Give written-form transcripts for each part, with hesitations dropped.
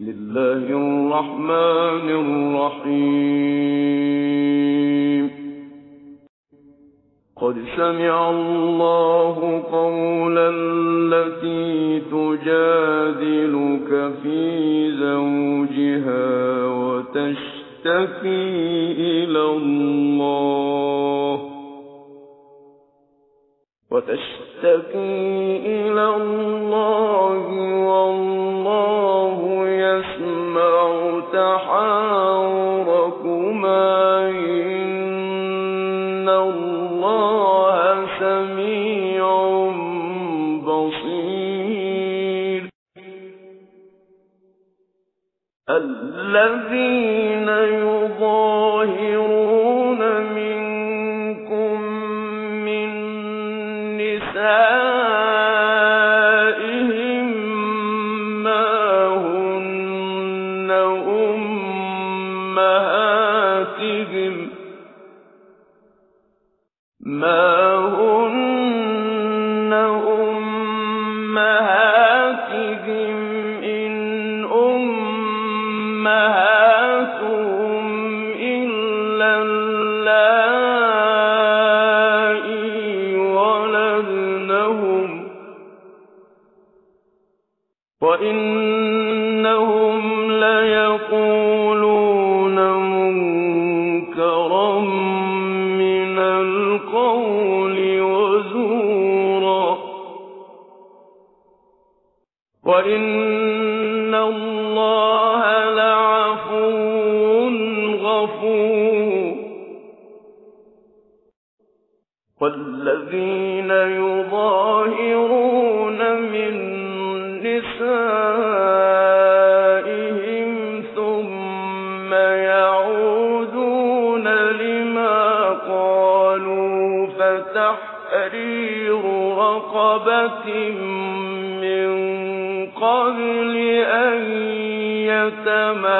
الله الرحمن الرحيم. قد سمع الله قول التي تجادلك في زوجها وتشتكي إلى الله والله يسمع تحاوركما إن الله سميع بصير. الذين يظاهرون منكم من نسائهم ما هن أمهاتهم إن أمهاتهم إلا اللائي ولدنهم وإنهم ليقولون منكرا من القول وزورا وإن الله لعفو غفور. والذين يظاهرون من نسائهم ثم يعودون لما قالوا فتحرير رقبة من قبل أن يتماسا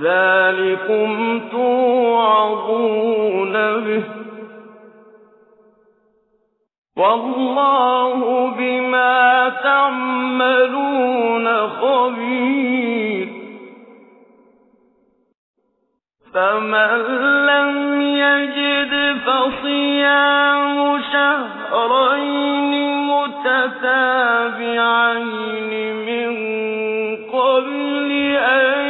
ذلكم توعظون به والله بما تعملون خبير. فمن لم يجد فصيام شهرين متتابعين من قبل أن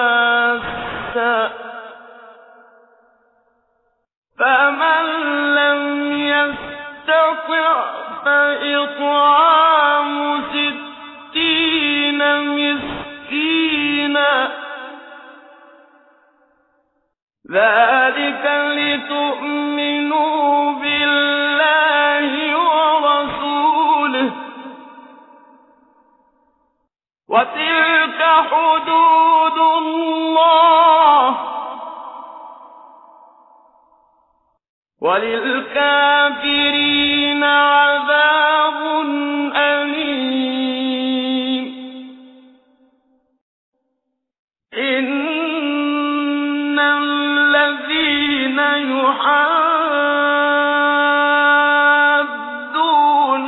يتماسا فمن لم يستطع فإطعام 60 مسكينا ذلك لتؤمنوا بالله ورسوله وتلك حدود الله وللكافرين عذاب أليم. إن الذين يحادون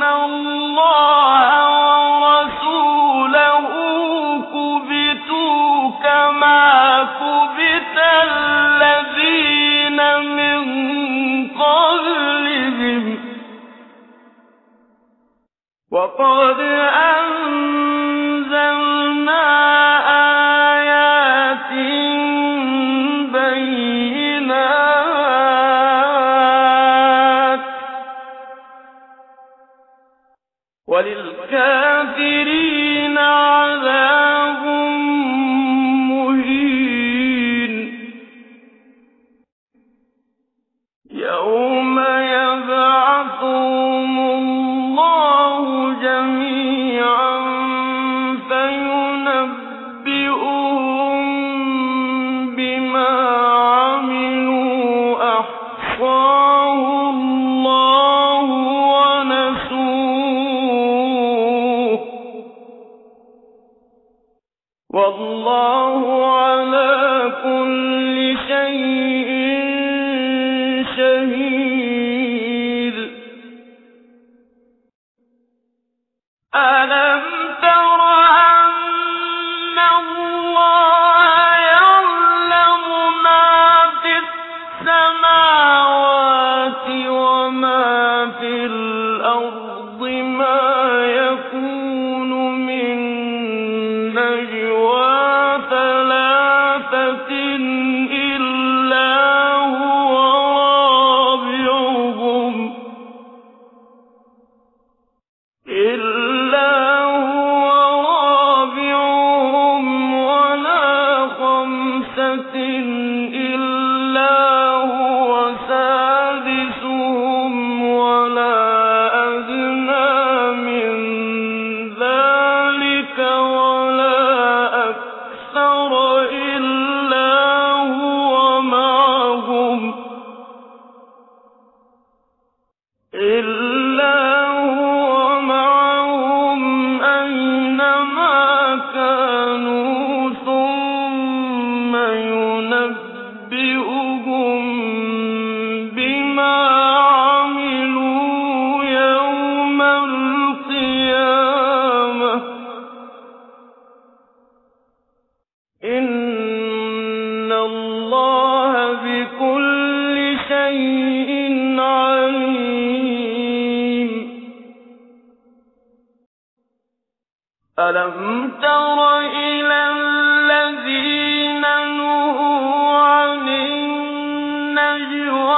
الله ورسوله كبتوا كما كبت الذين من قبلهم وقد أنزلنا آيات بينات وللكافرين عذاب مهين. يوم يبعثهم الله جميعا فينبئهم بما عملوا أحصاه الله ونسوه والله على كل شيء شهيد. السماوات وما في الأرض ما يكون من نجوى ثلاثة إلا هو رابعهم ولا خمسة إلا هو سادسهم ولا أدنى من ذلك ولا أكثر إلا هو معهم أينما كانوا ثم ينبئهم بما عملوا يوم القيامة إن الله بكل شيء عليم. ألم تر إلى الذين نهوا عن النجوى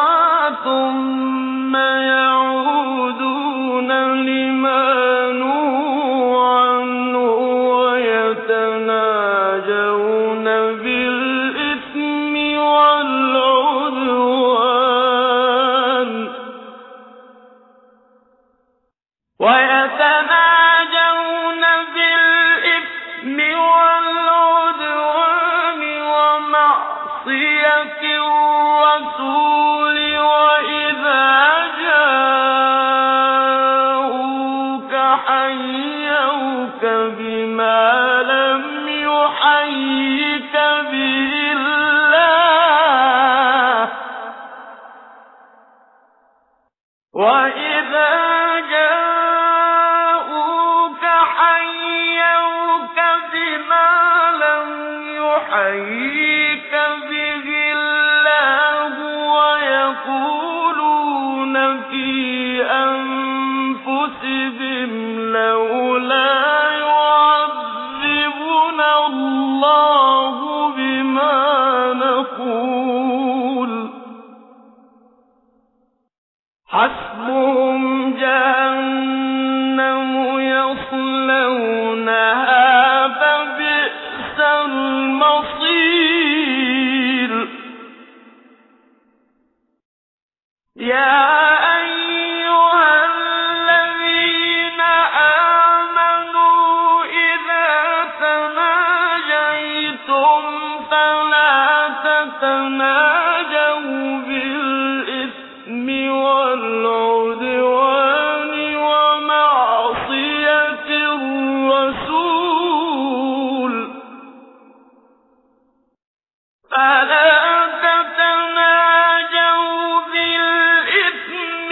ثم يعودون لما نهوا عنه ويتناجون بالإثم والعدوان ومعصية الرسول وإذا جاءوك حيوك بما لم يحيك به الله وإذا جاءوك حيوك بما لم يحيك به الله ويقولون في أنفسهم لولا يعذبنا الله بما نقول حسبهم جهنم يصلونها فبئس المصير. يا أيها الذين آمنوا إذا تناجيتم فلا تتناجوا بالإثم والعدوان ومعصية الرسول فلا تتناجوا بالإثم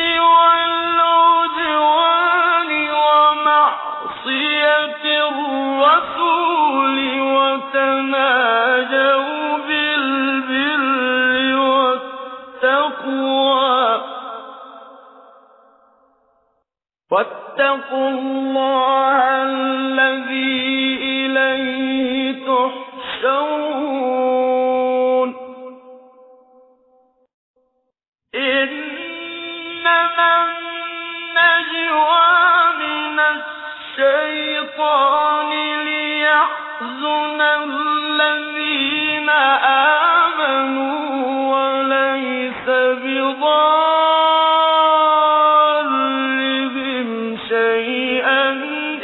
والعدوان ومعصية الرسول وتناجوا بالبر والتقوى واتقوا الله الذي إليه تحشرون. إنما النجوى من الشيطان ليحزن الذين آمنوا وليس بضارهم شيئا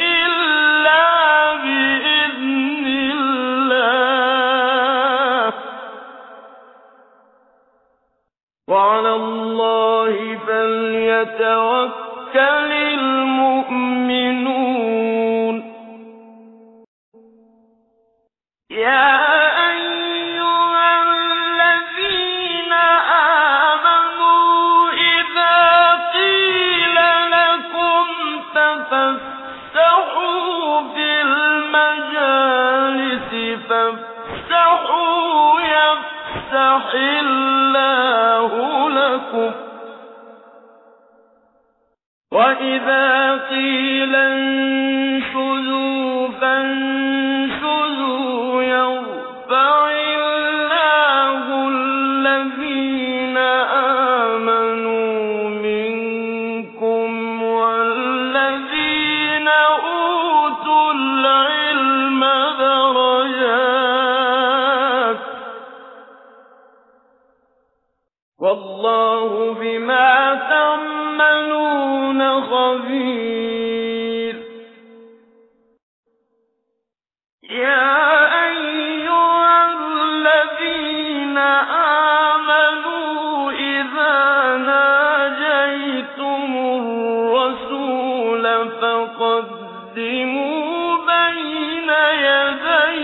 إلا بإذن الله وعلى الله فليتوكل المؤمنون. يا أيها الذين آمنوا إذا قيل لكم تفسحوا في المجالس فافسحوا يفسح الله لكم جِوَاكُمْ وَإِذَا قِيلَ انشُزُوا فَانشُزُوا يَرْفَعِ اللَّهُ الَّذِينَ آمَنُوا مِنكُمْ وَالَّذِينَ أُوتُوا الْعِلْمَ دَرَجَاتٍ ۚ وَاللَّهُ بِمَا تَعْمَلُونَ خَبِيرٌ. يَا أَيُّهَا الَّذِينَ آمَنُوا إِذَا نَاجَيْتُمُ الرَّسُولَ فَقَدِّمُوا بَيْنَ يَدَيْ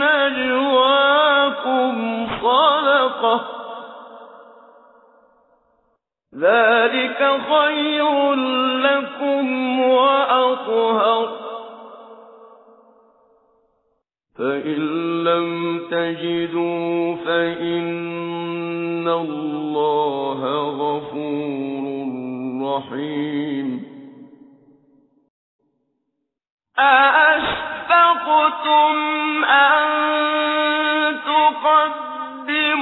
نَجْوَاكُمْ صَدَقَةً ۚ ذَلِكَ خَيْرٌ لَّكُمْ وَأَطْهَرُ ۚ فَإِن لَّمْ تَجِدُوا فَإِنَّ اللَّهَ غَفُورٌ رَّحِيمٌ. أَأَشْفَقْتُمْ أَن تُقَدِّمُوا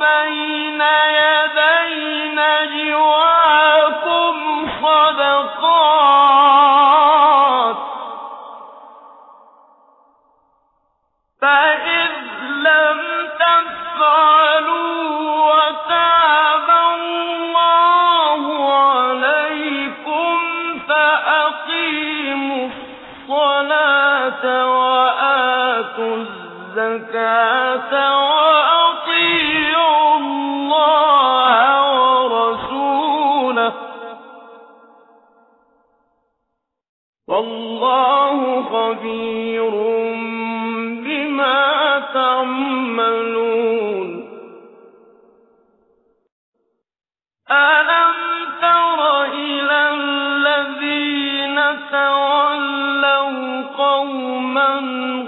بَيْنَ يَدَيْ نَجْوَاكُمْ صَدَقَاتٍ ۚ فَإِذْ لَمْ تَفْعَلُوا وَتَابَ اللَّهُ عَلَيْكُمْ فَأَقِيمُوا الصَّلَاةَ وَآتُوا الزَّكَاةَ وَأَطِيعُوا اللَّهَ وَرَسُولَهُ ۚ وَاللَّهُ خَبِيرٌ بِمَا تَعْمَلُونَ. أَلَمْ تَرَ إِلَى الَّذِينَ تَوَلَّوْا قَوْمًا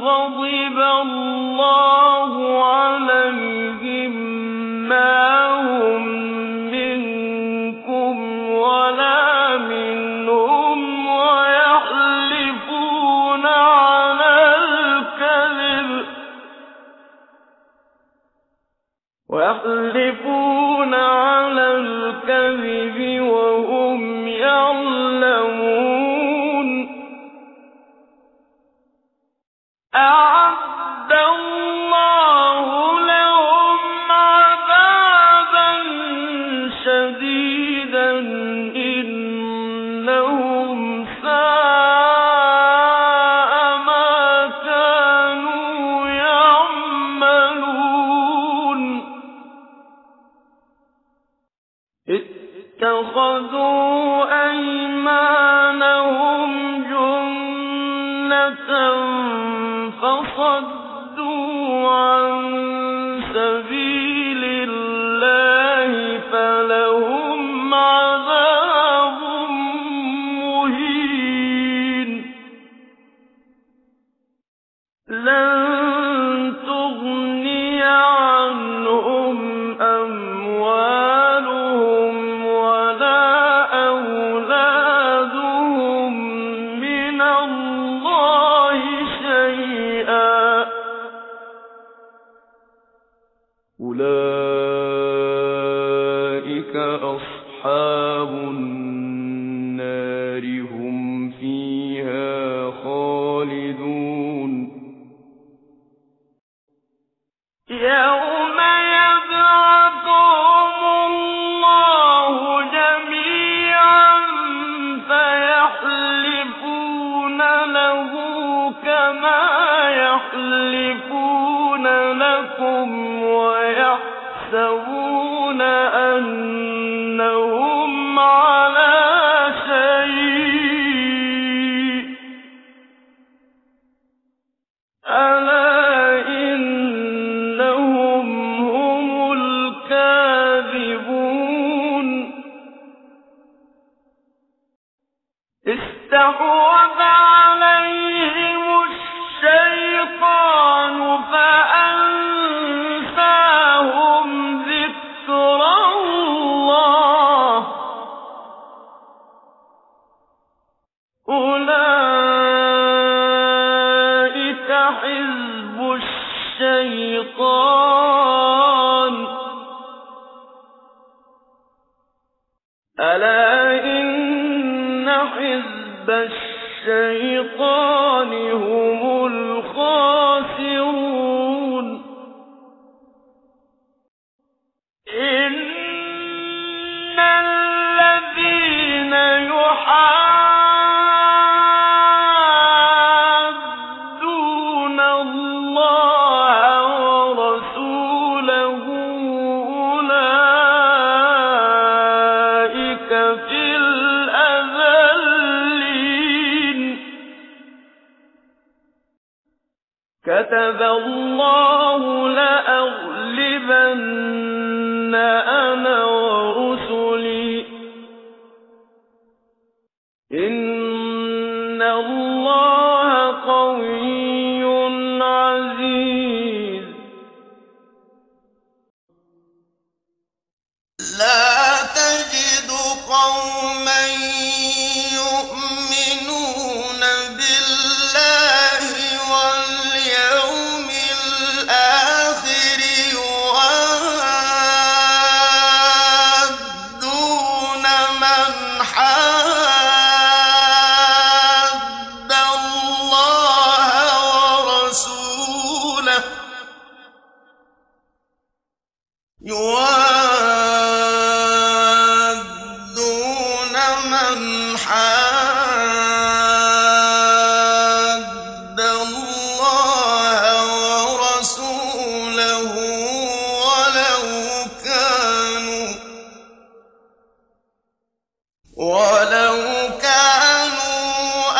غَضِبَ اللَّهُ عَلَيْهِم مَّا هُم مِّنكُمْ وَلَا مِنْهُمْ وَيَحْلِفُونَ عَلَى الْكَذِبِ وَهُمْ يَعْلَمُونَ. أَعَدَّ اللَّهُ لَهُمْ عَذَابًا شَدِيدًا إِنَّهُمْ سَاءَ مَا كَانُوا يَعْمَلُونَ. اتَّخَذُوا أَيْمَانَهُمْ جُنَّةً فَصَدُّوا عَن سَبِيلِ اللَّهِ فَلَهُمْ عَذَابٌ مُّهِينٌ. لَّن تُغْنِيَ عَنْهُمْ أَمْوَالُهُمْ وَلَا أَوْلَادُهُم مِّنَ اللَّهِ شَيْئًا ۚ أُولَٰئِكَ أَصْحَابُ النَّارِ هُمْ فِيهَا خَالِدُونَ. يَوْمَ يَبْعَثُهُمُ اللَّهُ جَمِيعًا فَيَحْلِفُونَ لَهُ كَمَا يَحْلِفُونَ لَكُمْ وَيَحْسَبُونَ أَنَّهُمْ عَلَىٰ شَيْءٍ ۚ أَلَا إِنَّهُمْ هُمُ الْكَاذِبُونَ. اسْتَحْوَذَ عَلَيْهِمُ الشَّيْطَانُ فَأَنسَاهُمْ ذِكْرَ اللَّهِ ألا إن حزب الشيطان هم الخاسرون إن الذين يحادون الله ورسوله أولئك في الأذلين كتب الله لأغلبن أنا ورسلي إن الله قوي عزيز لا تجد قوما يؤمنون بالله واليوم الآخر يوادون من حاد الله ورسوله يوادون من حاد الله ورسوله ولو كانوا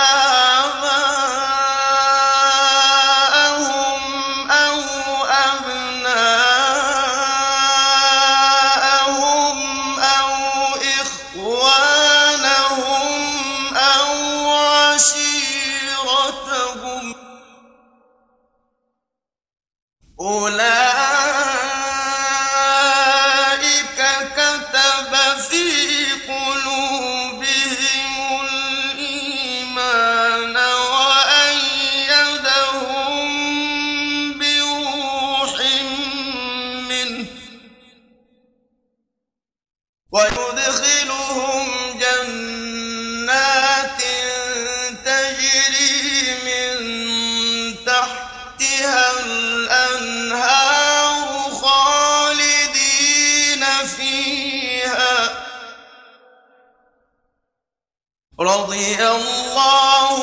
آباءهم أو أبناءهم أو إخوانهم أو عشيرتهم أولئك كتب في قلوبهم الإيمان وأيدهم بروح منه ويدخلهم جنات تجري من تحتها الأنهار خالدين فيها رضي الله